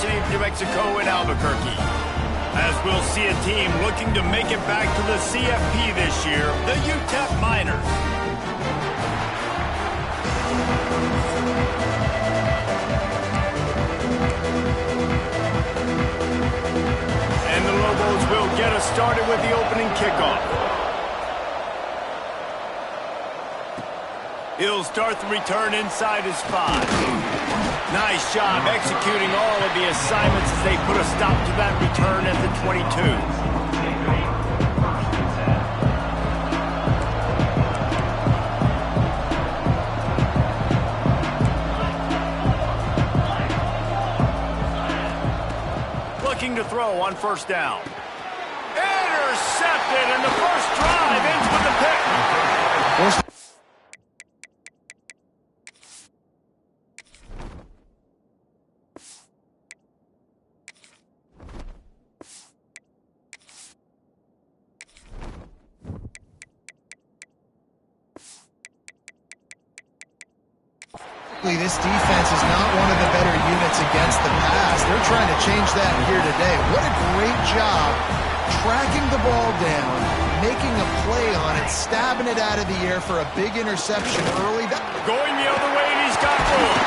University of New Mexico in Albuquerque. As we'll see a team looking to make it back to the CFP this year, the UTEP Miners. And the Lobos will get us started with the opening kickoff. He'll start the return inside his 5. Nice job executing all of the assignments as they put a stop to that return at the 22. Looking to throw on first down. Intercepted, and the first drive ends with the pick. This defense is not one of the better units against the pass. They're trying to change that here today. What a great job tracking the ball down, making a play on it, stabbing it out of the air for a big interception early. Going the other way, and he's got room.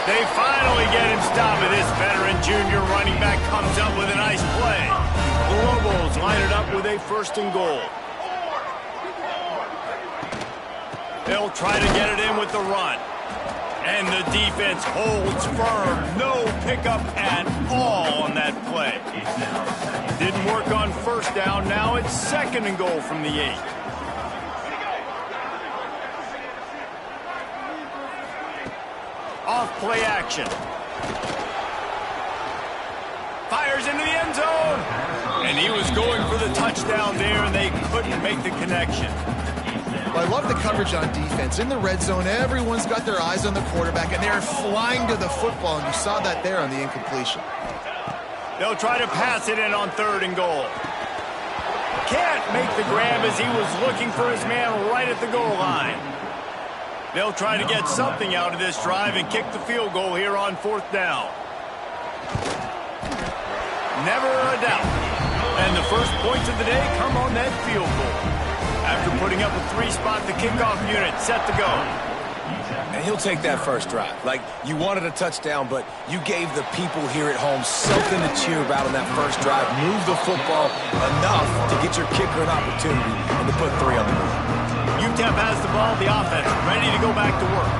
They finally get him stopped, and this veteran junior running back comes up with a nice play. The Lobos line it up with a 1st and goal. They'll try to get it in with the run. And the defense holds firm. No pickup at all on that play. Didn't work on first down. Now it's 2nd and goal from the 8. Off play action. Fires into the end zone. And he was going for the touchdown there, and they couldn't make the connection. Well, I love the coverage on defense. In the red zone, everyone's got their eyes on the quarterback, and they're flying to the football, and you saw that there on the incompletion. They'll try to pass it in on 3rd and goal. Can't make the grab as he was looking for his man right at the goal line. They'll try to get something out of this drive and kick the field goal here on 4th down. Never a doubt. And the first points of the day come on that field goal. After putting up a 3-spot, the kickoff unit set to go. And he'll take that first drive. Like, you wanted a touchdown, but you gave the people here at home something to cheer about on that first drive. Move the football enough to get your kicker an opportunity and to put 3 on the board. UTEP has the ball, the offense, ready to go back to work.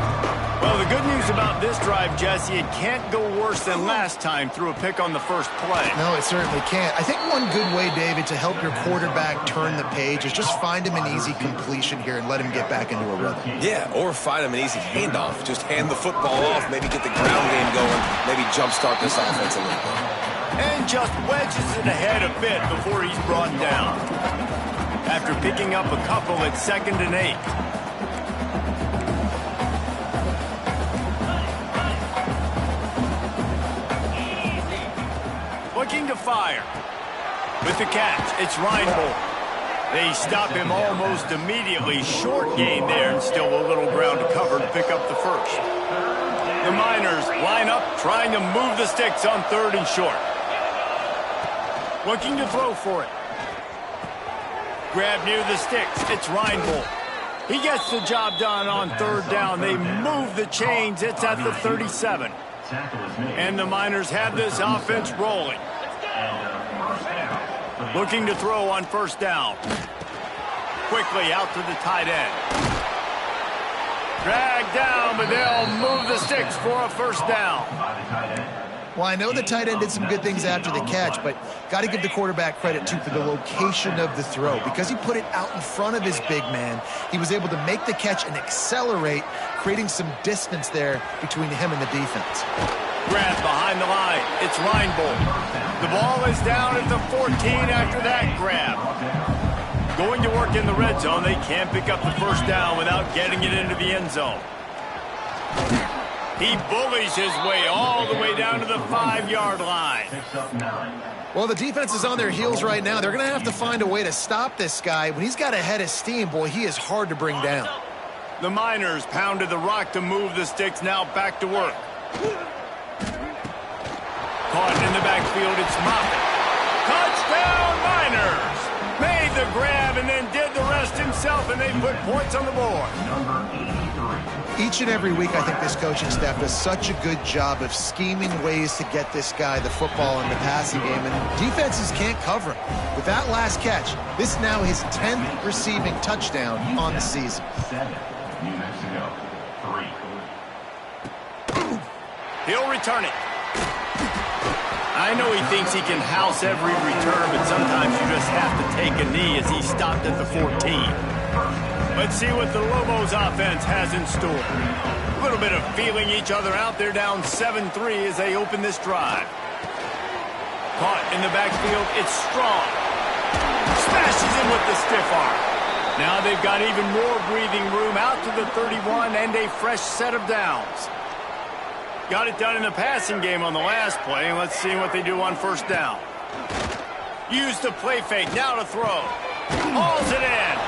Well, the good news about this drive, Jesse, it can't go worse than last time through a pick on the first play. No, it certainly can't. I think one good way, David, to help your quarterback turn the page is just find him an easy completion here and let him get back into a rhythm. Yeah, or find him an easy handoff. Just hand the football off, maybe get the ground game going, maybe jumpstart this offense a little bit. And just wedges it ahead a bit before he's brought down. After picking up a couple at 2nd and 8. Looking to fire. With the catch, it's Reinbold. They stop him almost immediately. Short gain there, and still a little ground to cover to pick up the first. The Miners line up, trying to move the sticks on 3rd and short. Looking to throw for it. Grab near the sticks, it's Reinbold. He gets the job done on 3rd down. They move the chains, it's at the 37. And the Miners have this offense rolling. Looking to throw on 1st down. Quickly out to the tight end. Dragged down, but they'll move the sticks for a 1st down. Well, I know the tight end did some good things after the catch, but got to give the quarterback credit, too, for the location of the throw. Because he put it out in front of his big man, he was able to make the catch and accelerate, creating some distance there between him and the defense. Grab behind the line. It's Reinbold. The ball is down at the 14 after that grab. Going to work in the red zone. They can't pick up the 1st down without getting it into the end zone. He bullies his way all the way down to the 5-yard line. Well, the defense is on their heels right now. They're going to have to find a way to stop this guy. When he's got a head of steam, boy, he is hard to bring down. The Miners pounded the rock to move the sticks, now back to work. Caught in the backfield, it's Moffitt. Touchdown, Niners! Made the grab and then did the rest himself, and they put points on the board. Each and every week, I think this coaching staff does such a good job of scheming ways to get this guy the football in the passing game, and defenses can't cover him. With that last catch, this is now his 10th receiving touchdown on the season. 7, New Mexico, 3. He'll return it. I know he thinks he can house every return, but sometimes you just have to take a knee as he stopped at the 14. Let's see what the Lobos offense has in store. A little bit of feeling each other out. They're down 7-3 as they open this drive. Caught in the backfield. It's Strong. Smashes him with the stiff arm. Now they've got even more breathing room out to the 31 and a fresh set of downs. Got it done in the passing game on the last play, and let's see what they do on first down. Use the play fake, now to throw. Hauls it in.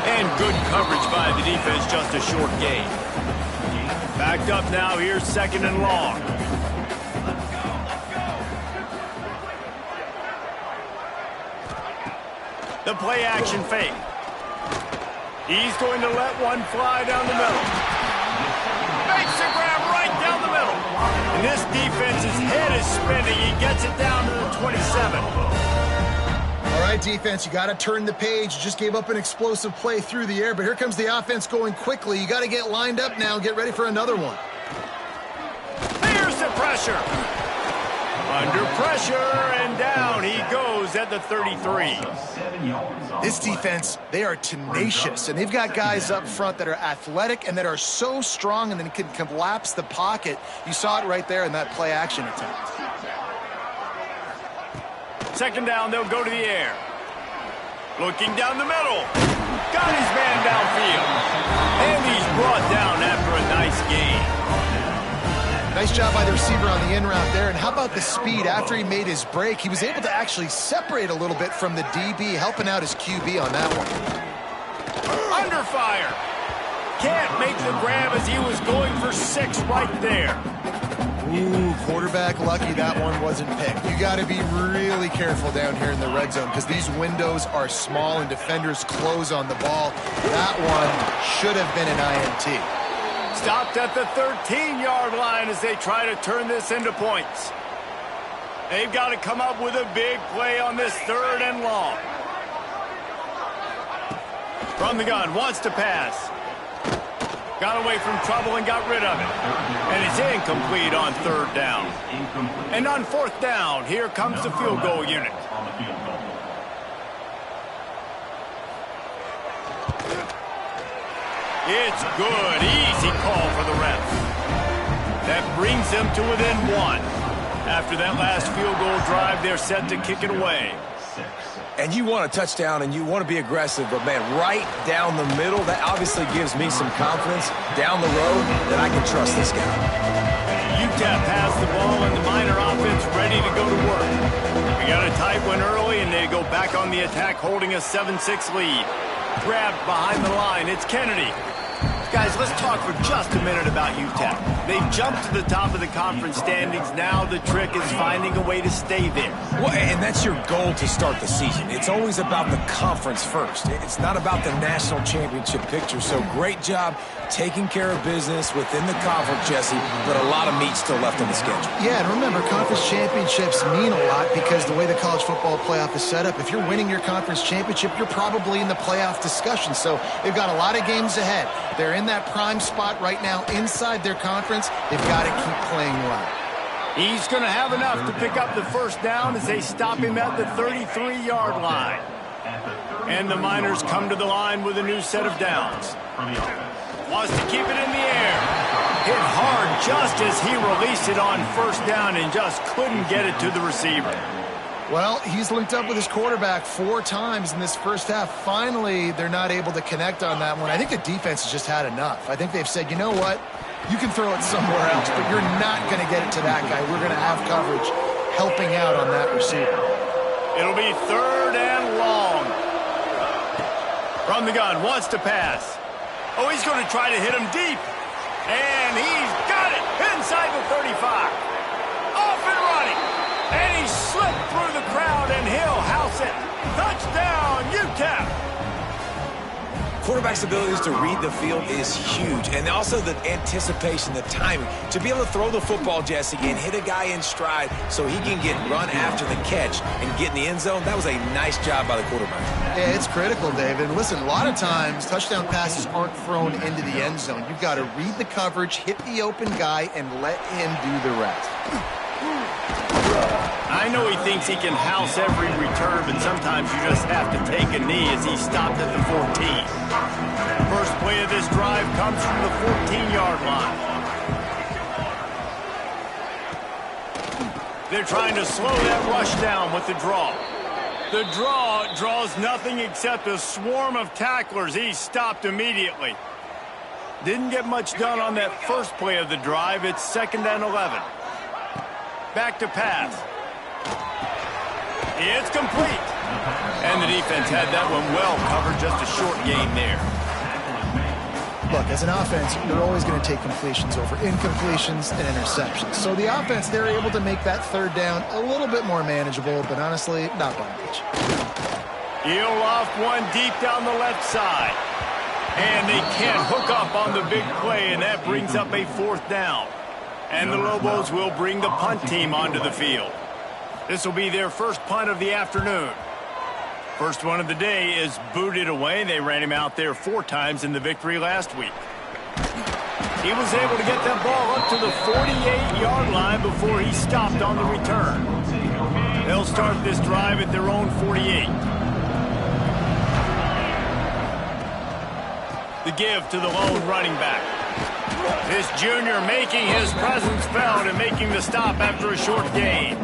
And good coverage by the defense, just a short gain. Backed up now, here's 2nd and long. The play action fake. He's going to let one fly down the middle. Makes a grab right down the middle. And this defense's head is spinning. He gets it down to the 27. All right, defense, you got to turn the page. You just gave up an explosive play through the air, but here comes the offense going quickly. You got to get lined up now and get ready for another one. Here's the pressure. Under pressure, and down he goes at the 33. This defense, they are tenacious, and they've got guys up front that are athletic and that are so strong and then can collapse the pocket. You saw it right there in that play action attempt. 2nd down, they'll go to the air. Looking down the middle. Got his man downfield. And he's brought down after a nice gain. Nice job by the receiver on the in route there. And how about the speed? After he made his break, he was able to actually separate a little bit from the DB, helping out his QB on that one. Under fire. Can't make the grab as he was going for 6 right there. Ooh, quarterback lucky that one wasn't picked. You got to be really careful down here in the red zone because these windows are small and defenders close on the ball. That one should have been an INT. Stopped at the 13-yard line as they try to turn this into points. They've got to come up with a big play on this 3rd and long. From the gun, wants to pass. Got away from trouble and got rid of it. And it's incomplete on 3rd down. And on 4th down, here comes the field goal unit. It's good. Easy call for the ref. That brings them to within 1. After that last field goal drive, they're set to kick it away. And you want a touchdown and you want to be aggressive, but man, right down the middle, that obviously gives me some confidence down the road that I can trust this guy. UTEP has the ball and the Miner offense ready to go to work. We got a tight one early and they go back on the attack holding a 7-6 lead. Grabbed behind the line, it's Kennedy. Guys, let's talk for just a minute about UTEP. They've jumped to the top of the conference standings. Now the trick is finding a way to stay there. Well, and that's your goal to start the season. It's always about the conference first. It's not about the national championship picture. So great job taking care of business within the conference, Jesse, but a lot of meat still left on the schedule. Yeah, and remember, conference championships mean a lot because the way the college football playoff is set up, if you're winning your conference championship, you're probably in the playoff discussion. So they've got a lot of games ahead. They're in that prime spot right now inside their conference. They've got to keep playing well. He's going to have enough to pick up the 1st down as they stop him at the 33-yard line. And the Miners come to the line with a new set of downs. Wants to keep it in the air. Hit hard just as he released it on 1st down and just couldn't get it to the receiver. Well, he's linked up with his quarterback 4 times in this first half. Finally, they're not able to connect on that one. I think the defense has just had enough. I think they've said, you know what? You can throw it somewhere else, but you're not going to get it to that guy. We're going to have coverage helping out on that receiver. It'll be 3rd and long. From the gun, wants to pass. Oh, he's going to try to hit him deep. And he's got it inside the 35. Off and running. Went through the crowd, and he'll house it. Touchdown, UTEP. Quarterback's abilities to read the field is huge, and also the anticipation, the timing. To be able to throw the football, Jesse, and hit a guy in stride so he can get run after the catch and get in the end zone, that was a nice job by the quarterback. Yeah, it's critical, David. Listen, a lot of times touchdown passes aren't thrown into the end zone. You've got to read the coverage, hit the open guy, and let him do the rest. I know he thinks he can house every return, but sometimes you just have to take a knee as he stopped at the 14. First play of this drive comes from the 14-yard line. They're trying to slow that rush down with the draw. The draw draws nothing except a swarm of tacklers. He's stopped immediately. Didn't get much done on that first play of the drive. It's 2nd and 11. Back to pass. It's complete. And the defense had that one well covered. Just a short gain there. Look, as an offense, you're always going to take completions over incompletions and interceptions. So the offense, they're able to make that third down a little bit more manageable, but honestly, not by much. He'll loft one deep down the left side. And they can't hook up on the big play, and that brings up a 4th down. And the Lobos will bring the punt team onto the field. This will be their first punt of the afternoon. First one of the day is booted away. They ran him out there 4 times in the victory last week. He was able to get that ball up to the 48-yard line before he stopped on the return. They'll start this drive at their own 48. The give to the lone running back. This junior making his presence felt and making the stop after a short gain.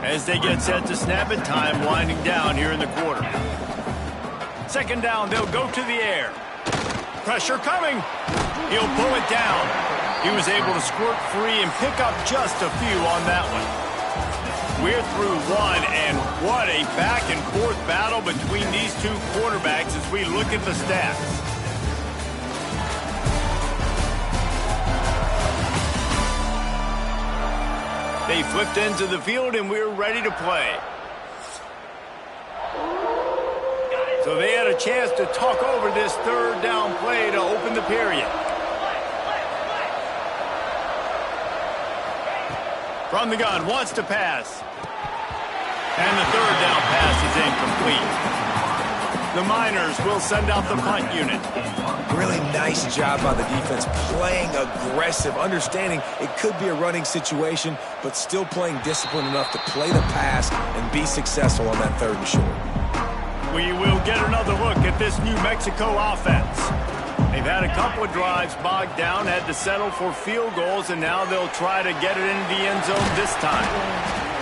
As they get set to snap it, time winding down here in the quarter. 2nd down, they'll go to the air. Pressure coming. He'll pull it down. He was able to squirt free and pick up just a few on that one. We're through one, and what a back-and-forth battle between these two quarterbacks as we look at the stats. They flipped into the field, and we're ready to play. So they had a chance to talk over this 3rd down play to open the period. From the gun, wants to pass. And the 3rd down pass is incomplete. The Miners will send out the punt unit. Really nice job by the defense, playing aggressive, understanding it could be a running situation, but still playing disciplined enough to play the pass and be successful on that 3rd and short. We will get another look at this New Mexico offense. They've had a couple of drives bogged down, had to settle for field goals, and now they'll try to get it into the end zone this time.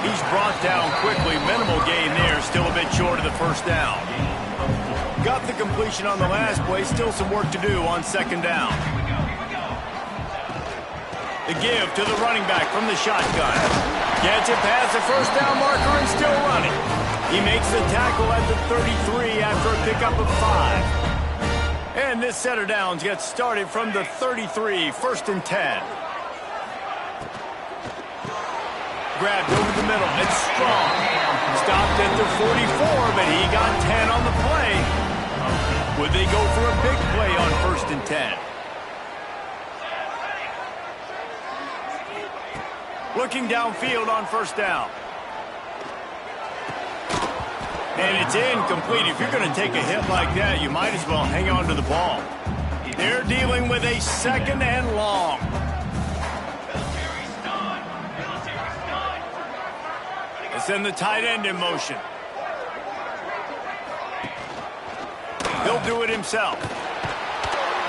He's brought down quickly. Minimal gain there, still a bit short of the 1st down. Got the completion on the last play, still some work to do on 2nd down. The give to the running back from the shotgun. Gets it past the 1st down marker and still running. He makes the tackle at the 33 after a pickup of 5. And this set of downs gets started from the 33, 1st and 10. Grabbed over the middle, it's strong. Stopped at the 44, but he got 10 on the play. Would they go for a big play on 1st and 10? Looking downfield on 1st down. And it's incomplete. If you're going to take a hit like that, you might as well hang on to the ball. They're dealing with a 2nd and long. They send the tight end in motion. He'll do it himself.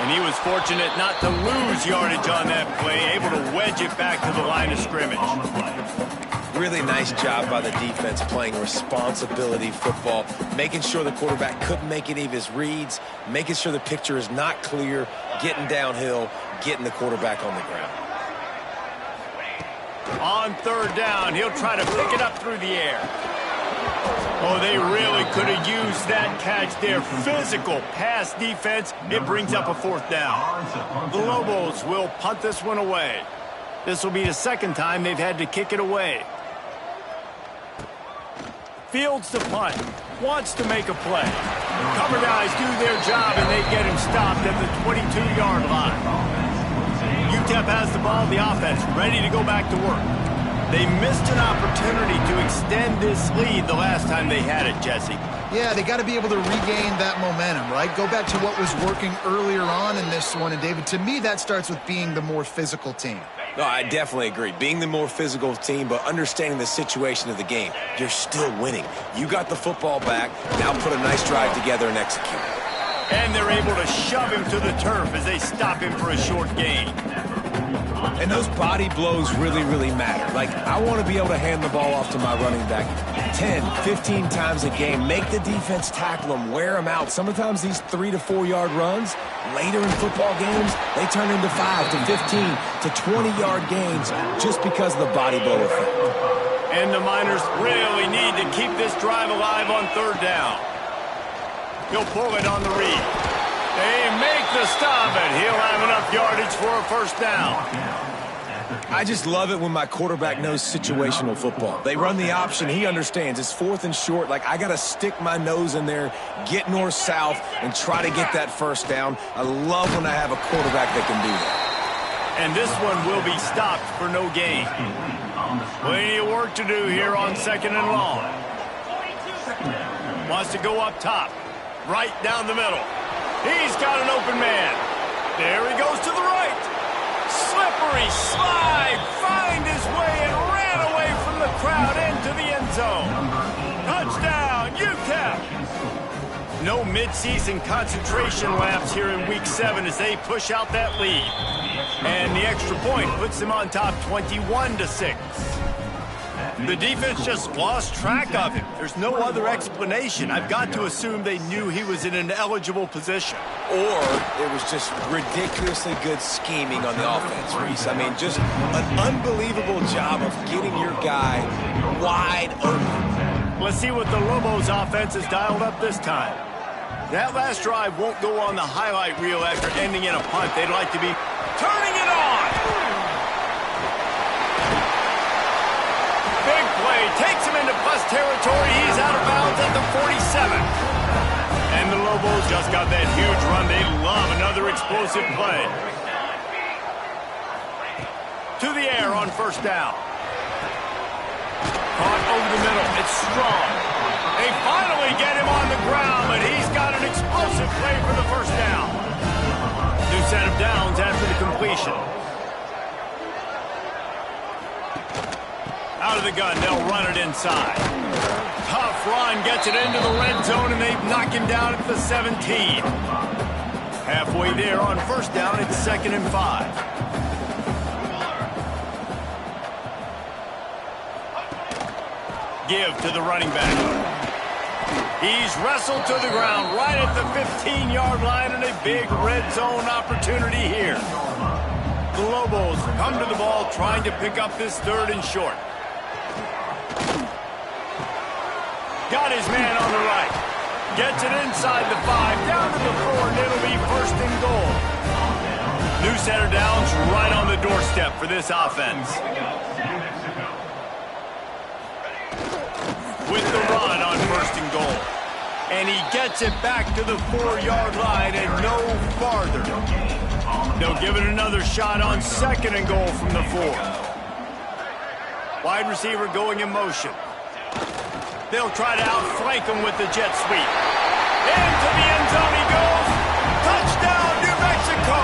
And he was fortunate not to lose yardage on that play, able to wedge it back to the line of scrimmage. Really nice job by the defense playing responsibility football, making sure the quarterback couldn't make any of his reads, making sure the picture is not clear, getting downhill, getting the quarterback on the ground. On 3rd down, he'll try to pick it up through the air. Oh, they really could have used that catch there. Physical pass defense. It brings up a 4th down. The Lobos will punt this one away. This will be the 2nd time they've had to kick it away. Fields the punt. Wants to make a play. Cover guys do their job, and they get him stopped at the 22-yard line. UTEP has the ball, the offense, ready to go back to work. They missed an opportunity to extend this lead the last time they had it, Jesse. Yeah, they got to be able to regain that momentum, right? Go back to what was working earlier on in this one. And, David, to me, that starts with being the more physical team. No, I definitely agree. Being the more physical team, but understanding the situation of the game. You're still winning. You got the football back. Now put a nice drive together and execute. And they're able to shove him to the turf as they stop him for a short gain. And those body blows really, really matter. Like, I want to be able to hand the ball off to my running back 10, 15 times a game. Make the defense tackle them, wear them out. Sometimes these 3 to 4 yard runs, later in football games, they turn into 5 to 15 to 20-yard gains just because of the body blow effect. And the Miners really need to keep this drive alive on third down. He'll pull it on the read. They make the stop, and he'll have enough yardage for a first down. I just love it when my quarterback knows situational football. They run the option. He understands. It's 4th and short. Like, I got to stick my nose in there, get north-south, and try to get that first down. I love when I have a quarterback that can do that. And this one will be stopped for no gain. Plenty of work to do here on 2nd and long. Wants to go up top, right down the middle. He's got an open man. There he goes to the right. Slippery slide. Find his way and ran away from the crowd into the end zone. Touchdown, UTEP. No midseason concentration lapse here in Week 7 as they push out that lead. And the extra point puts them on top 21-6. The defense just lost track of him. There's no other explanation. I've got to assume they knew he was in an eligible position. Or it was just ridiculously good scheming on the offense, Reese. I mean, just an unbelievable job of getting your guy wide open. Let's see what the Lobos offense has dialed up this time. That last drive won't go on the highlight reel after ending in a punt. They'd like to be turning it on. Big play, takes him into plus territory. He's out of bounds at the 47. And the Lobos just got that huge run. They love another explosive play. To the air on first down. Caught over the middle. It's strong. They finally get him on the ground, but he's got an explosive play for the first down. New set of downs after the completion. Out of the gun, they'll run it inside. Tough run, gets it into the red zone, and they knock him down at the 17. Halfway there on first down, it's 2nd and 5. Give to the running back. He's wrestled to the ground right at the 15-yard line, and a big red zone opportunity here. The Lobos come to the ball trying to pick up this 3rd and short. Got his man on the right. Gets it inside the 5, down to the 4, and it'll be 1st and goal. New set of downs right on the doorstep for this offense. With the run on 1st and goal. And he gets it back to the 4-yard line and no farther. They'll give it another shot on 2nd and goal from the 4. Wide receiver going in motion. They'll try to outflank him with the jet sweep. Into the end zone he goes. Touchdown, New Mexico.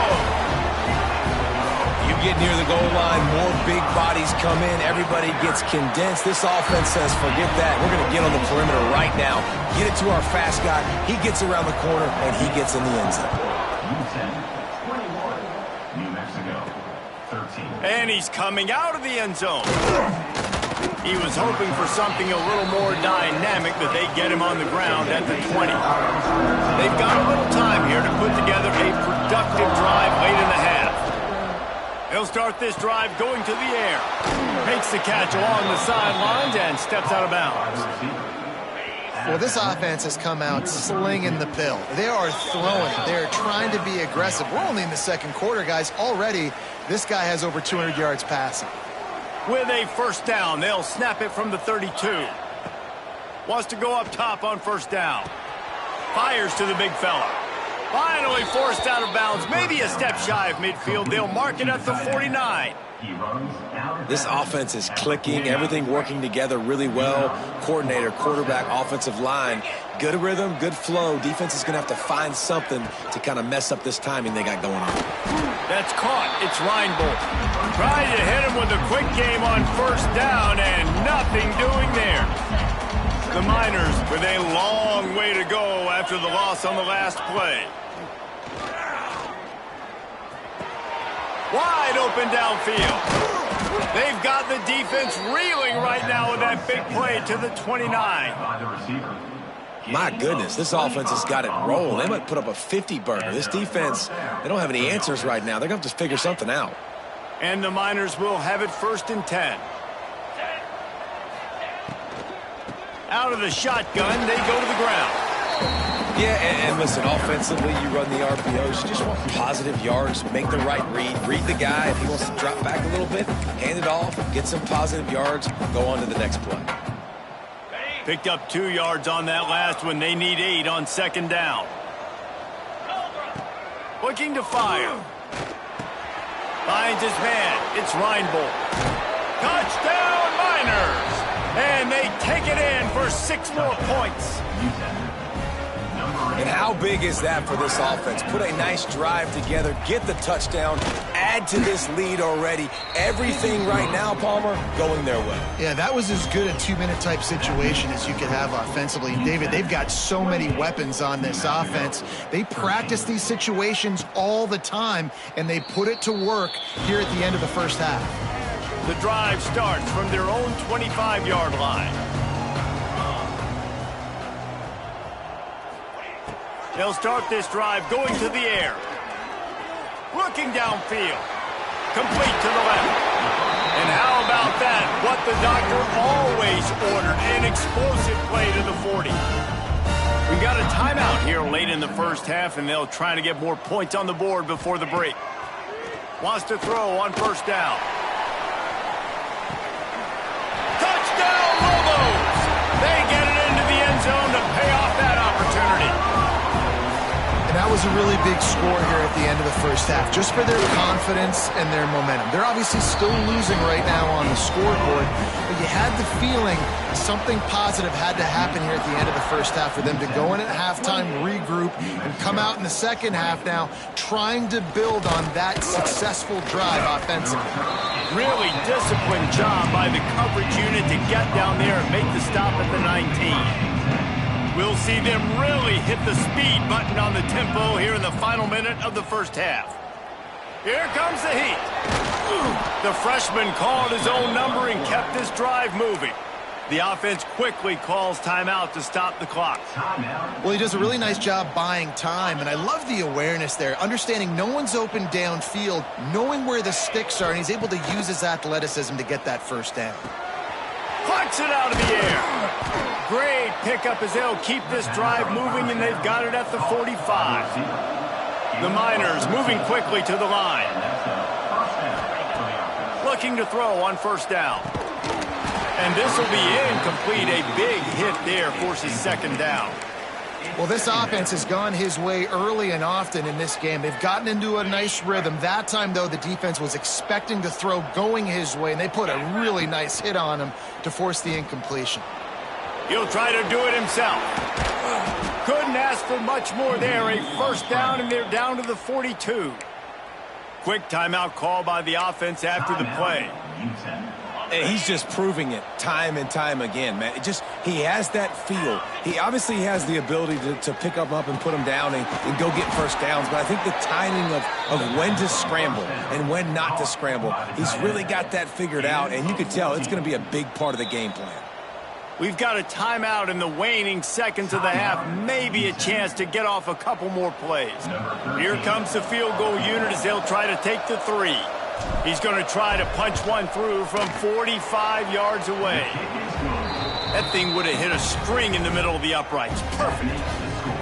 You get near the goal line, more big bodies come in, everybody gets condensed. This offense says, forget that. We're going to get on the perimeter right now. Get it to our fast guy. He gets around the corner, and he gets in the end zone. New Mexico, 13. And he's coming out of the end zone. He was hoping for something a little more dynamic, but they get him on the ground at the 20. They've got a little time here to put together a productive drive late in the half. He'll start this drive going to the air. Makes the catch along the sidelines and steps out of bounds. Well, this offense has come out slinging the pill. They are throwing it. They are trying to be aggressive. We're only in the 2nd quarter, guys. Already, this guy has over 200 yards passing. With a first down, they'll snap it from the 32. Wants to go up top on first down. Fires to the big fella. Finally forced out of bounds. Maybe a step shy of midfield. They'll mark it at the 49. This offense is clicking, everything working together really well. Coordinator, quarterback, offensive line, good rhythm, good flow. Defense is going to have to find something to kind of mess up this timing they got going on. That's caught. It's Reinbold. Trying to hit him with a quick game on first down and nothing doing there. The Miners with a long way to go after the loss on the last play. Wide open downfield. They've got the defense reeling right now with that big play to the 29. My goodness, this offense has got it rolling. They might put up a 50-burger. This defense, they don't have any answers right now. They're going to have to figure something out. And the Miners will have it 1st and 10. Out of the shotgun, they go to the ground. Yeah, and listen, offensively, you run the RPOs. You just want positive yards, make the right read the guy. If he wants to drop back a little bit, hand it off, get some positive yards, go on to the next play. Picked up 2 yards on that last one. They need 8 on 2nd down. Looking to fire. Finds his man. It's Reinbold. Touchdown, Miners! And they take it in for 6 more points. And how big is that for this offense? Put a nice drive together, get the touchdown, add to this lead already. Everything right now, Palmer, going their way. Yeah, that was as good a 2-minute type situation as you could have offensively. And David, they've got so many weapons on this offense. They practice these situations all the time, and they put it to work here at the end of the first half. The drive starts from their own 25-yard line. They'll start this drive going to the air. Looking downfield. Complete to the left. And how about that? What the doctor always ordered, an explosive play to the 40. We got a timeout here late in the first half, and they'll try to get more points on the board before the break. Wants to throw on first down. Touchdown, Lobos! They get it into the end zone to pay off that opportunity. And that was a really big score here at the end of the first half, just for their confidence and their momentum. They're obviously still losing right now on the scoreboard, but you had the feeling something positive had to happen here at the end of the first half for them to go in at halftime, regroup, and come out in the second half now trying to build on that successful drive offensively. Really disciplined job by the coverage unit to get down there and make the stop at the 19. We'll see them really hit the speed button on the tempo here in the final minute of the first half. Here comes the heat. The freshman called his own number and kept this drive moving. The offense quickly calls timeout to stop the clock. Well, he does a really nice job buying time, and I love the awareness there, understanding no one's open downfield, knowing where the sticks are, and he's able to use his athleticism to get that first down. Plucks it out of the air. Great pickup as they'll keep this drive moving, and they've got it at the 45. The Miners moving quickly to the line. Looking to throw on first down. And this will be incomplete. A big hit there forces 2nd down. Well, this offense has gone his way early and often in this game. They've gotten into a nice rhythm. That time, though, the defense was expecting to throw going his way, and they put a really nice hit on him to force the incompletion. He'll try to do it himself. Couldn't ask for much more there. A first down, and they're down to the 42. Quick timeout call by the offense after the play. And he's just proving it time and time again, man. He has that feel. He obviously has the ability to pick them up and put them down and go get first downs. But I think the timing of when to scramble and when not to scramble, he's really got that figured out. And you can tell it's going to be a big part of the game plan. We've got a timeout in the waning seconds of the half. Maybe a chance to get off a couple more plays. Here comes the field goal unit as they'll try to take the 3. He's going to try to punch one through from 45 yards away. That thing would have hit a string in the middle of the uprights. Perfect.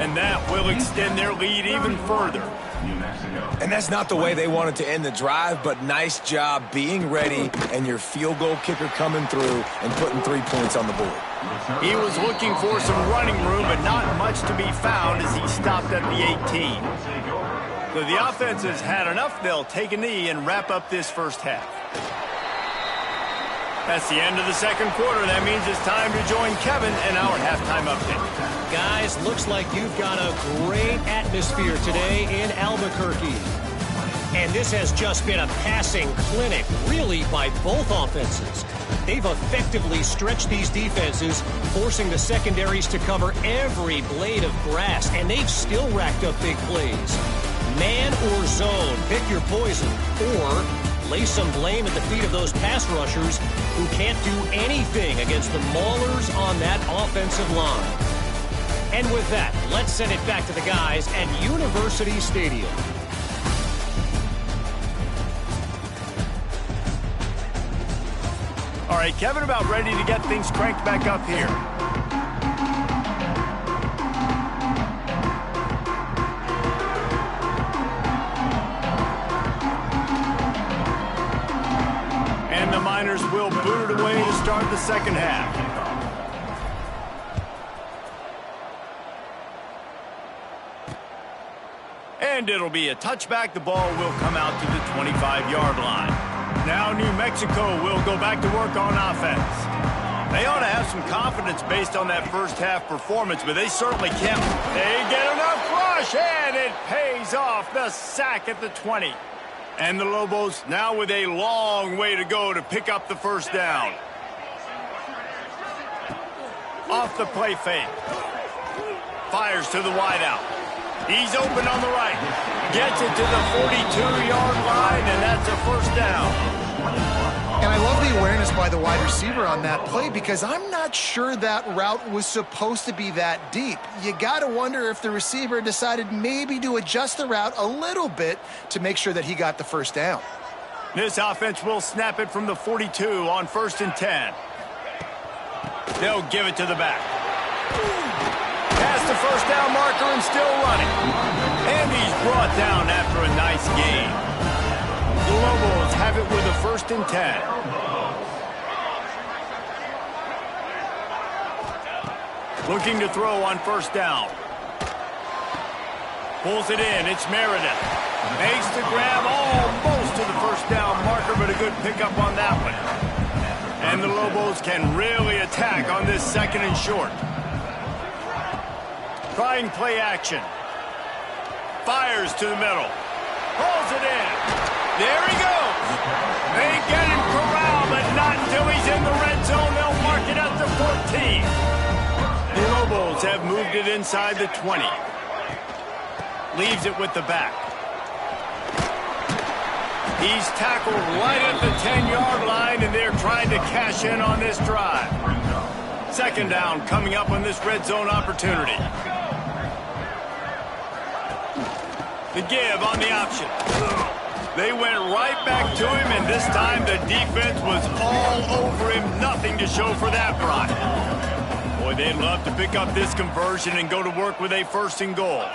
And that will extend their lead even further. New Mexico. And that's not the way they wanted to end the drive, but nice job being ready and your field goal kicker coming through and putting 3 points on the board. He was looking for some running room, but not much to be found as he stopped at the 18. So the offense has had enough. They'll take a knee and wrap up this first half. That's the end of the second quarter. That means it's time to join Kevin in our halftime update. Guys, looks like you've got a great atmosphere today in Albuquerque. And this has just been a passing clinic, really, by both offenses. They've effectively stretched these defenses, forcing the secondaries to cover every blade of grass, and they've still racked up big plays. Man or zone, pick your poison, or lay some blame at the feet of those pass rushers who can't do anything against the maulers on that offensive line. And with that, let's send it back to the guys at University Stadium. All right, Kevin, about ready to get things cranked back up here. And the Miners will boot it away to start the second half. And it'll be a touchback. The ball will come out to the 25-yard line. Now New Mexico will go back to work on offense. They ought to have some confidence based on that first half performance, but they certainly can't. They get enough rush, and it pays off. The sack at the 20. And the Lobos now with a long way to go to pick up the first down. Off the play fake. Fires to the wideout. He's open on the right. Gets it to the 42-yard line, and that's a first down. And I love the awareness by the wide receiver on that play because I'm not sure that route was supposed to be that deep. You got to wonder if the receiver decided maybe to adjust the route a little bit to make sure that he got the first down. This offense will snap it from the 42 on 1st and 10. They'll give it to the back. Past the first down marker and still running. And he's brought down after a nice gain. The Lobos have it with a 1st and 10. Looking to throw on 1st down. Pulls it in. It's Meredith. Makes the grab almost to the 1st down marker, but a good pickup on that one. And the Lobos can really attack on this 2nd and short. Trying play action. Fires to the middle. Pulls it in. There he goes. They get him corralled, but not until he's in the red zone. They'll mark it at the 14. The Lobos have moved it inside the 20. Leaves it with the back. He's tackled right at the 10-yard line, and they're trying to cash in on this drive. 2nd down coming up on this red zone opportunity. The give on the option. They went right back to him, and this time the defense was all over him. Nothing to show for that, Brian. Boy, they'd love to pick up this conversion and go to work with a 1st and goal.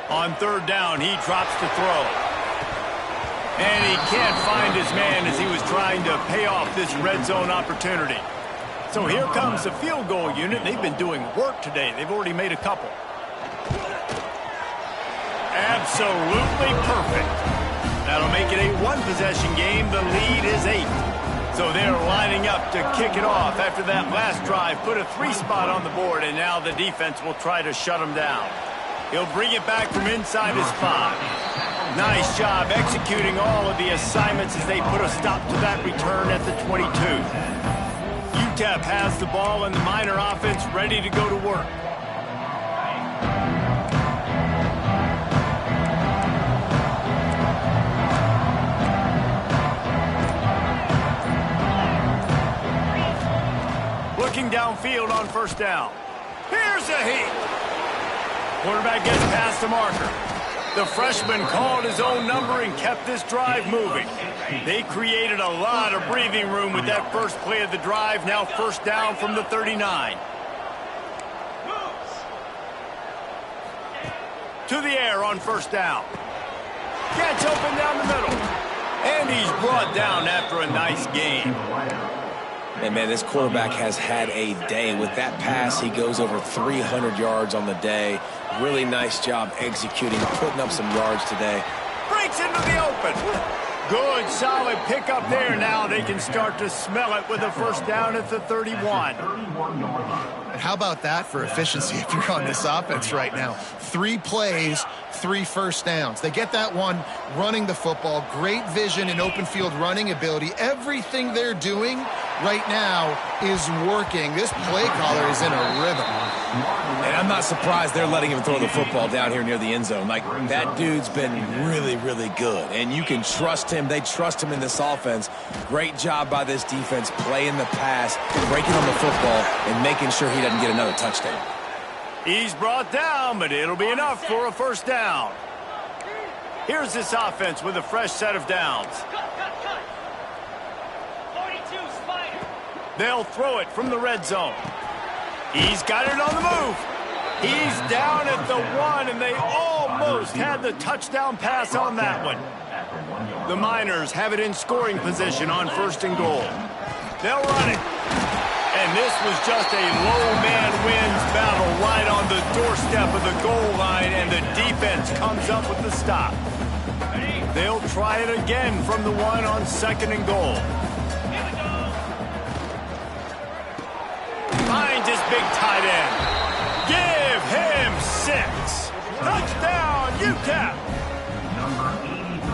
On 3rd down, he drops the throw. And he can't find his man as he was trying to pay off this red zone opportunity. So here comes the field goal unit. They've been doing work today. They've already made a couple. Absolutely perfect. That'll make it a 1-possession game. The lead is 8. So they're lining up to kick it off after that last drive. Put a 3 spot on the board, and now the defense will try to shut him down. He'll bring it back from inside his 5. Nice job executing all of the assignments as they put a stop to that return at the 22. UTEP has the ball, and the Miner offense ready to go to work. Looking downfield on 1st down. Here's a heat. Quarterback gets past the marker. The freshman called his own number and kept this drive moving. They created a lot of breathing room with that first play of the drive. Now 1st down from the 39. To the air on 1st down. It's open down the middle. And he's brought down after a nice game. And, man, this quarterback has had a day. With that pass, he goes over 300 yards on the day. Really nice job executing, putting up some yards today. Breaks into the open. Good, solid pickup there. Now they can start to smell it with a first down at the 31. And how about that for efficiency if you're on this offense right now? 3 plays, 3 first downs. They get that one running the football. Great vision and open field running ability. Everything they're doing right now is working. This play caller is in a rhythm. And I'm not surprised they're letting him throw the football down here near the end zone. Like, that dude's been really, really good. And you can trust him. They trust him in this offense. Great job by this defense playing the pass, breaking on the football, and making sure he doesn't get another touchdown. He's brought down, but it'll be enough for a first down. Here's this offense with a fresh set of downs. They'll throw it from the red zone. He's got it on the move. He's down at the 1, and they almost had the touchdown pass on that one. The Miners have it in scoring position on 1st and goal. They'll run it. And this was just a low man wins battle right on the doorstep of the goal line, and the defense comes up with the stop. They'll try it again from the 1 on 2nd and goal. Finds his big tight end. Give him 6. Touchdown, UTEP.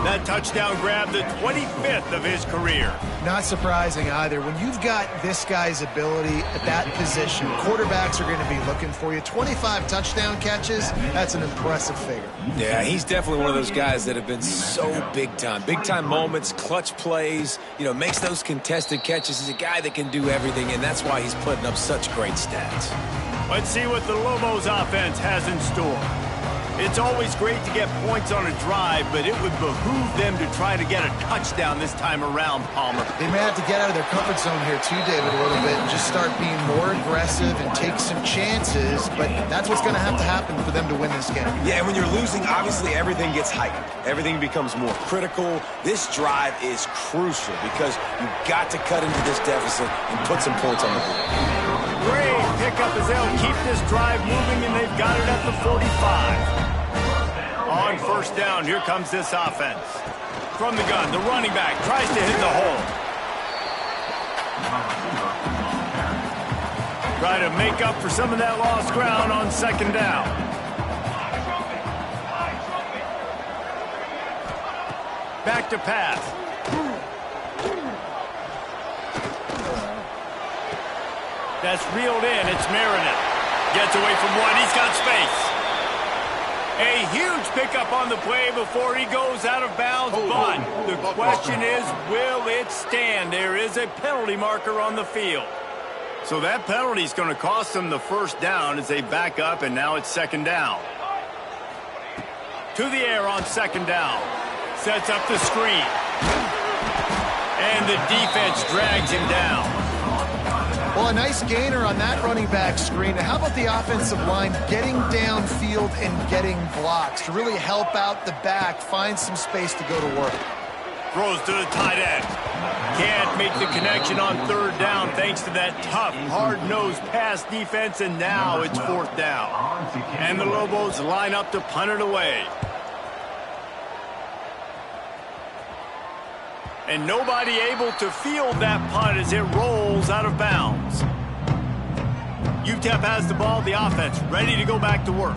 That touchdown grabbed the 25th of his career. Not surprising either. When you've got this guy's ability at that position, quarterbacks are going to be looking for you. 25 touchdown catches, that's an impressive figure. Yeah, he's definitely one of those guys that have been so big time. Big time moments, clutch plays, makes those contested catches. He's a guy that can do everything, and that's why he's putting up such great stats. Let's see what the Lobos offense has in store. It's always great to get points on a drive, but it would behoove them to try to get a touchdown this time around, Palmer. They may have to get out of their comfort zone here too, David, a little bit and just start being more aggressive and take some chances, but that's what's going to happen for them to win this game. Yeah, and when you're losing, obviously everything gets heightened. Everything becomes more critical. This drive is crucial because you've got to cut into this deficit and put some points on the board. Great pickup as they'll keep this drive moving, and they've got it at the 45. On 1st down, here comes this offense. From the gun, the running back tries to hit the hole. Try to make up for some of that lost ground on 2nd down. Back to pass. That's reeled in. It's Meredith. Gets away from 1. He's got space. A huge pickup on the play before he goes out of bounds, but the question is, will it stand? There is a penalty marker on the field. So that penalty is going to cost them the first down as they back up, and now it's 2nd down. To the air on 2nd down. Sets up the screen. And the defense drags him down. Well, a nice gainer on that running back screen. How about the offensive line getting downfield and getting blocks to really help out the back, find some space to go to work? Throws to the tight end. Can't make the connection on 3rd down thanks to that tough, hard-nosed pass defense, and now it's 4th down. And the Lobos line up to punt it away. And nobody able to field that punt as it rolls out of bounds. UTEP has the ball, the offense ready to go back to work.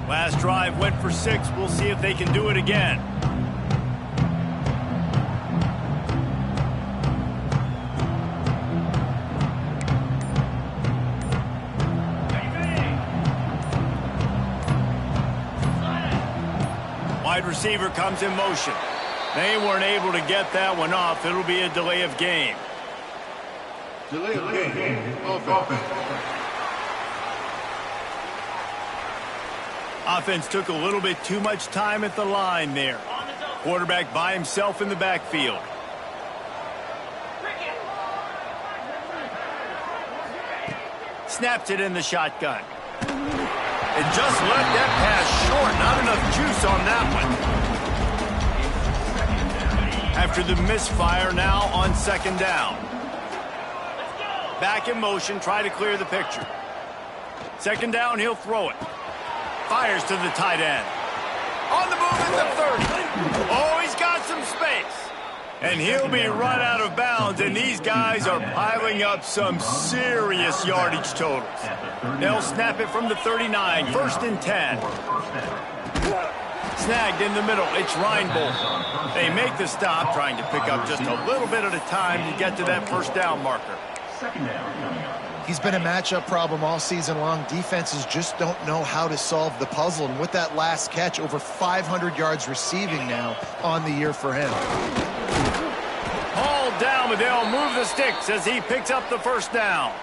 Last drive went for 6. We'll see if they can do it again. Wide receiver comes in motion. They weren't able to get that one off. It'll be a delay of game. Delay of game. Offense. Offense took a little bit too much time at the line there. Quarterback by himself in the backfield. Snaps it in the shotgun. It just left that pass short. Not enough juice on that one. After the misfire, now on second down. Back in motion, try to clear the picture. Second down, he'll throw it. Fires to the tight end. On the move at the 30. Oh, he's got some space. And he'll be run out of bounds, and these guys are piling up some serious yardage totals. They'll snap it from the 39, 1st and 10. Snagged in the middle, it's Reinbold. They make the stop, trying to pick up just a little bit at a time to get to that first down marker. He's been a matchup problem all season long. Defenses just don't know how to solve the puzzle. And with that last catch, over 500 yards receiving now on the year for him. Hauled down, but they'll move the sticks as he picks up the first down.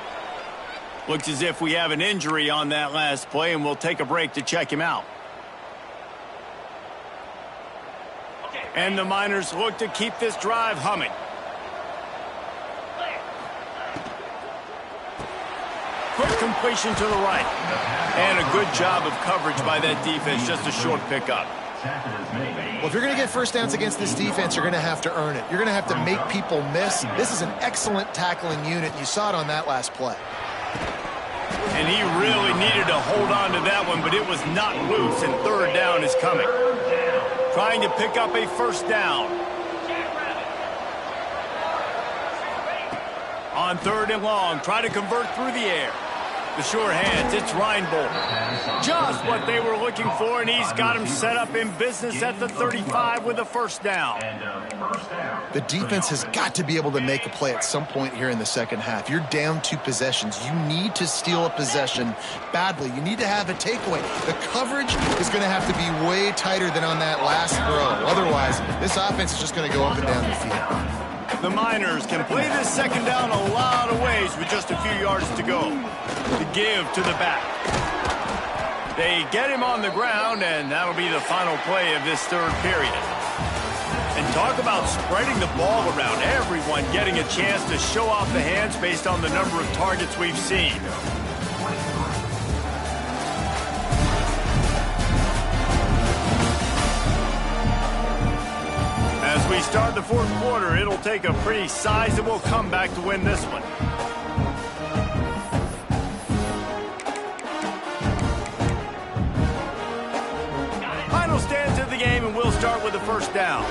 Looks as if we have an injury on that last play, and we'll take a break to check him out. And the Miners look to keep this drive humming. Quick completion to the right. And a good job of coverage by that defense, just a short pickup. Well, if you're going to get first downs against this defense, you're going to have to earn it. You're going to have to make people miss. This is an excellent tackling unit. You saw it on that last play. And he really needed to hold on to that one, but it was not loose, and third down is coming. Trying to pick up a first down. On 3rd and long, try to convert through the air. The sure hands, it's Reinbold. Just what they were looking for, and he's got him set up in business at the 35 with a first down. The defense has got to be able to make a play at some point here in the second half. You're down 2 possessions. You need to steal a possession badly. You need to have a takeaway. The coverage is going to have to be way tighter than on that last throw. Otherwise, this offense is just going to go up and down the field. The Miners can play this second down a lot of ways with just a few yards to go. To give to the back. They get him on the ground, and that'll be the final play of this 3rd period. And talk about spreading the ball around. Everyone getting a chance to show off the hands based on the number of targets we've seen. As we start the 4th quarter, it'll take a pretty sizable comeback to win this one. Final stance of the game, and we'll start with the first down.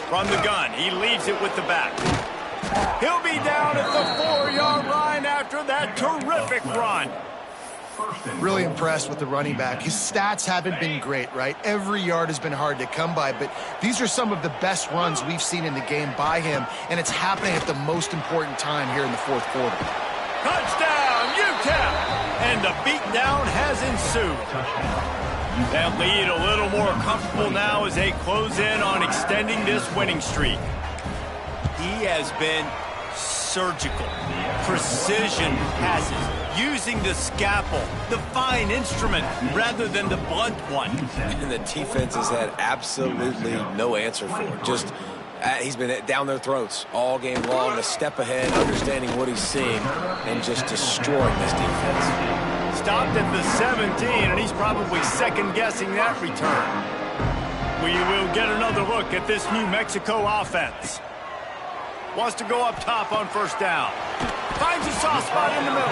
From the gun, he leaves it with the back. He'll be down at the 4-yard line after that terrific run. Really impressed with the running back. His stats haven't been great, right? Every yard has been hard to come by, but these are some of the best runs we've seen in the game by him, and it's happening at the most important time here in the 4th quarter. Touchdown, UTEP! And the beatdown has ensued. That lead a little more comfortable now as they close in on extending this winning streak. He has been surgical, precision passes, using the scalpel, the fine instrument, rather than the blunt one. And the defense has had absolutely no answer for it. Just, he's been down their throats all game long, a step ahead, understanding what he's seeing, and just destroying this defense. Stopped at the 17, and he's probably second-guessing that return. We will get another look at this New Mexico offense. Wants to go up top on first down. Finds a soft spot in the middle.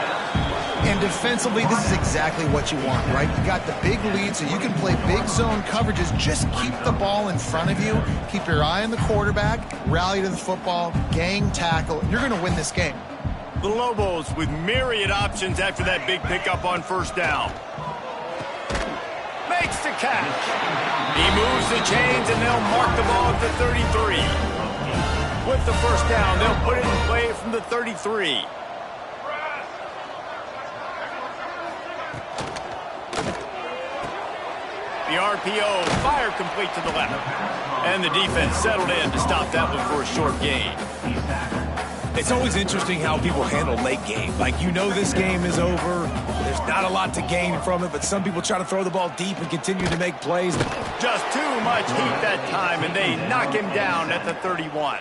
And defensively, this is exactly what you want, right? You got the big lead, so you can play big zone coverages. Just keep the ball in front of you. Keep your eye on the quarterback. Rally to the football. Gang tackle. You're going to win this game. The Lobos with myriad options after that big pickup on first down. Makes the catch. He moves the chains, and they'll mark the ball at the 33. With the first down, they'll put it in play from the 33. The RPO, fire complete to the left. And the defense settled in to stop that one for a short gain. It's always interesting how people handle late game. Like, you know this game is over. There's not a lot to gain from it, but some people try to throw the ball deep and continue to make plays. Just too much heat that time, and they knock him down at the 31.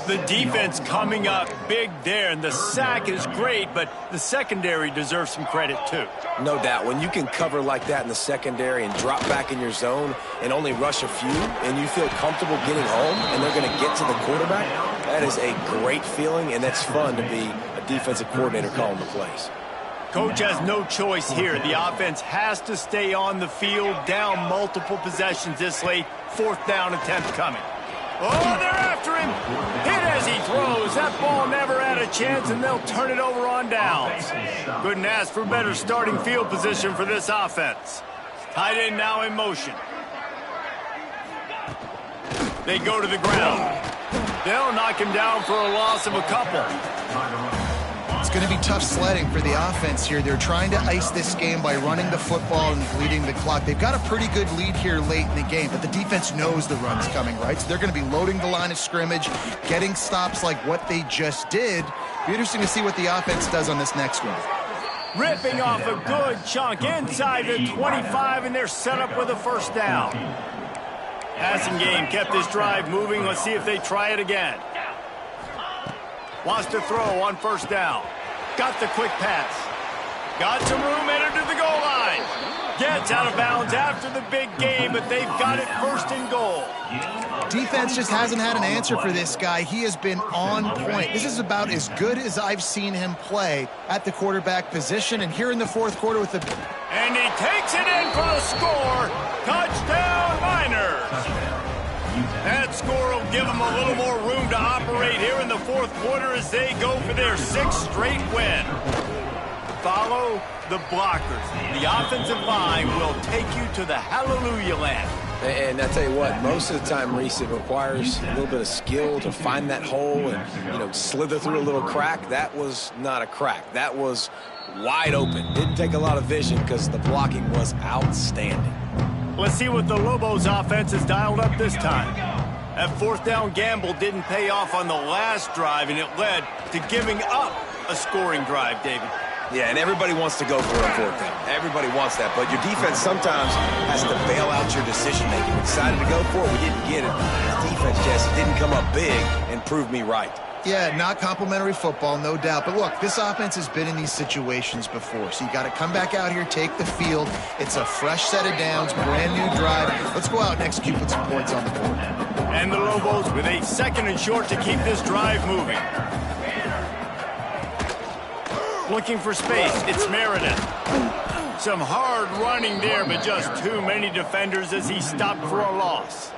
The defense coming up big there, and the sack is great, but the secondary deserves some credit too. No doubt. When you can cover like that in the secondary and drop back in your zone and only rush a few, and you feel comfortable getting home and they're going to get to the quarterback, that is a great feeling, and that's fun to be a defensive coordinator calling the plays. Coach has no choice here. The offense has to stay on the field, down multiple possessions this late. 4th down attempt coming. Oh, they're after him. Hit as he throws. That ball never had a chance, and they'll turn it over on downs. Couldn't ask for better starting field position for this offense. Tight end now in motion. They go to the ground. They'll knock him down for a loss of a couple. It's going to be tough sledding for the offense here. They're trying to ice this game by running the football and bleeding the clock. They've got a pretty good lead here late in the game, but the defense knows the run's coming, right? So they're going to be loading the line of scrimmage, getting stops like what they just did. Be interesting to see what the offense does on this next one. Ripping off a good chunk inside the 25, and they're set up with a 1st down. Passing game kept this drive moving. Let's see if they try it again. Wants to throw on 1st down. Got the quick pass. Got some room, entered to the goal line. Gets out of bounds after the big game, but they've got it 1st and goal. Defense just hasn't had an answer for this guy. He has been on point. This is about as good as I've seen him play at the quarterback position. And here in the 4th quarter with the... And he takes it in for the score. Touchdown, Miners. That score will give them a little more room to operate here in the 4th quarter as they go for their 6th straight win. Follow the blockers. The offensive line will take you to the hallelujah land. And I tell you what, most of the time, Reese, it requires a little bit of skill to find that hole and, slither through a little crack. That was not a crack. That was wide open. Didn't take a lot of vision because the blocking was outstanding. Let's see what the Lobos offense has dialed up this time. That 4th down gamble didn't pay off on the last drive, and it led to giving up a scoring drive, David. Yeah, and everybody wants to go for it on 4th down. Everybody wants that, but your defense sometimes has to bail out your decision-making. We decided to go for it. We didn't get it. The defense, Jesse, didn't come up big and prove me right. Yeah, not complimentary football, no doubt. But look, this offense has been in these situations before. So you got to come back out here, take the field. It's a fresh set of downs, brand new drive. Let's go out and execute with some points on the board. And the Lobos with a 2nd and short to keep this drive moving. Looking for space, it's Meredith. Some hard running there, but just too many defenders as he stopped for a loss.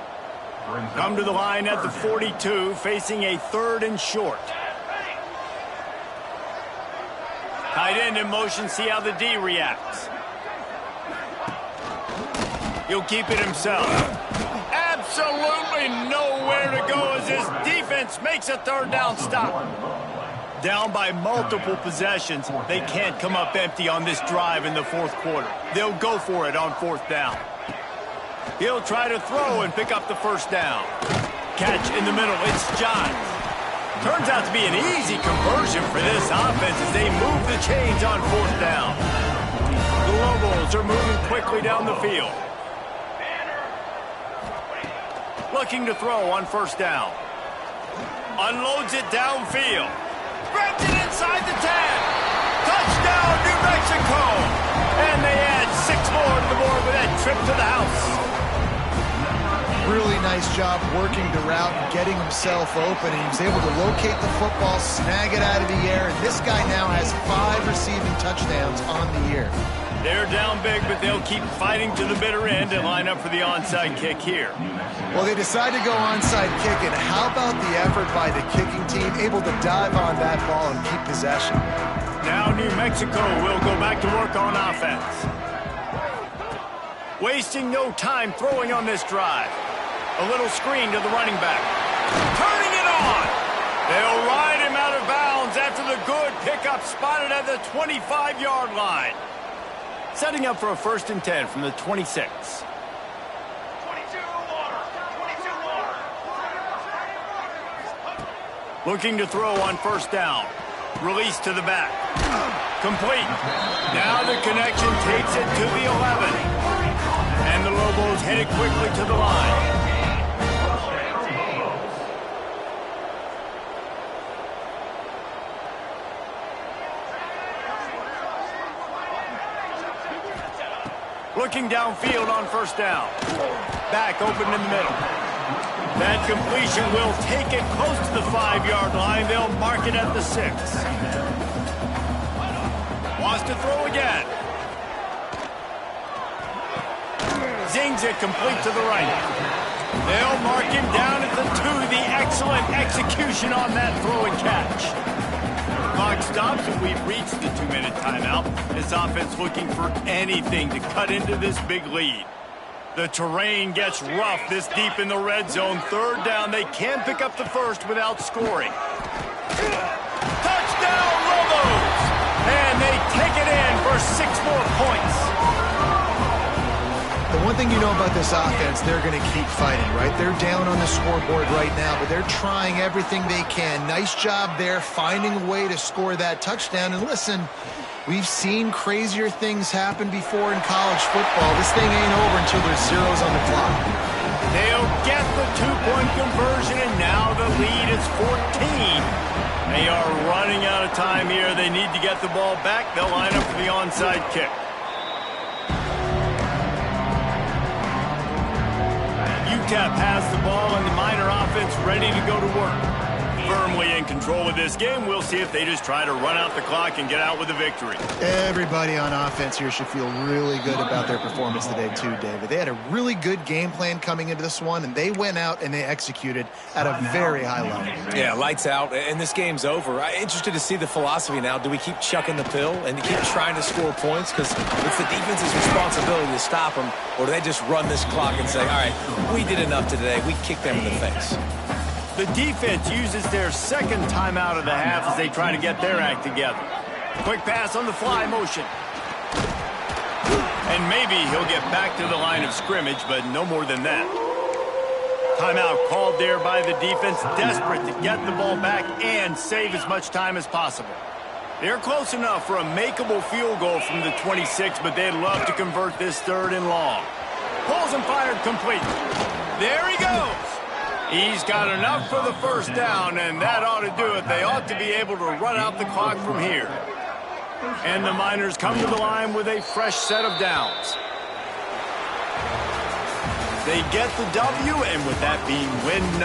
Come to the line at the 42, facing a 3rd and short. Tight end in motion, see how the D reacts. He'll keep it himself. Absolutely nowhere to go as his defense makes a 3rd down stop. Down by multiple possessions, they can't come up empty on this drive in the 4th quarter. They'll go for it on 4th down. He'll try to throw and pick up the 1st down. Catch in the middle, it's Johns. Turns out to be an easy conversion for this offense as they move the chains on 4th down. The Lobos are moving quickly down the field. Looking to throw on 1st down. Unloads it downfield. Grabs it inside the 10. Touchdown, New Mexico. And they add 6 more to the board with that trip to the house. Really nice job working the route and getting himself open. And he was able to locate the football, snag it out of the air. And this guy now has 5 receiving touchdowns on the year. They're down big, but they'll keep fighting to the bitter end and line up for the onside kick here. Well, they decide to go onside kick, and how about the effort by the kicking team, able to dive on that ball and keep possession. Now New Mexico will go back to work on offense. Wasting no time throwing on this drive. A little screen to the running back. Turning it on! They'll ride him out of bounds after the good pickup spotted at the 25-yard line. Setting up for a 1st and 10 from the 26. Looking to throw on 1st down. Release to the back. Complete. Now the connection takes it to the 11. And the Lobos headed quickly to the line. Looking downfield on first down. Back open in the middle. That completion will take it close to the 5-yard line. They'll mark it at the 6. Wants to throw again. Zings it complete to the right. They'll mark him down at the 2. The excellent execution on that throw and catch. Clock stops and we've reached the 2-minute timeout. This offense looking for anything to cut into this big lead. The terrain gets rough this deep in the red zone. 3rd down. They can pick up the first without scoring. Touchdown, Lobos! And they take it in for 6 more points. The one thing you know about this offense, they're going to keep fighting, right? They're down on the scoreboard right now, but they're trying everything they can. Nice job there, finding a way to score that touchdown. And listen, we've seen crazier things happen before in college football. This thing ain't over until there's zeros on the clock. They'll get the 2-point conversion, and now the lead is 14. They are running out of time here. They need to get the ball back. They'll line up for the onside kick. UTEP has the ball, and the Miner offense ready to go to work. Firmly in control of this game. We'll see if they just try to run out the clock and get out with a victory. Everybody on offense here should feel really good about their performance today too, David. They had a really good game plan coming into this one, and they went out and they executed at a very high level. Yeah, lights out, and this game's over. I'm interested to see the philosophy now. Do we keep chucking the pill and keep trying to score points? Because it's the defense's responsibility to stop them, or do they just run this clock and say, all right, we did enough today. We kicked them in the face. The defense uses their 2nd timeout of the half as they try to get their act together. Quick pass on the fly motion. And maybe he'll get back to the line of scrimmage, but no more than that. Timeout called there by the defense, desperate to get the ball back and save as much time as possible. They're close enough for a makeable field goal from the 26, but they'd love to convert this 3rd and long. Pulls and fired complete. There he goes. He's got enough for the first down, and that ought to do it. They ought to be able to run out the clock from here. And the Miners come to the line with a fresh set of downs. They get the W, and with that being win number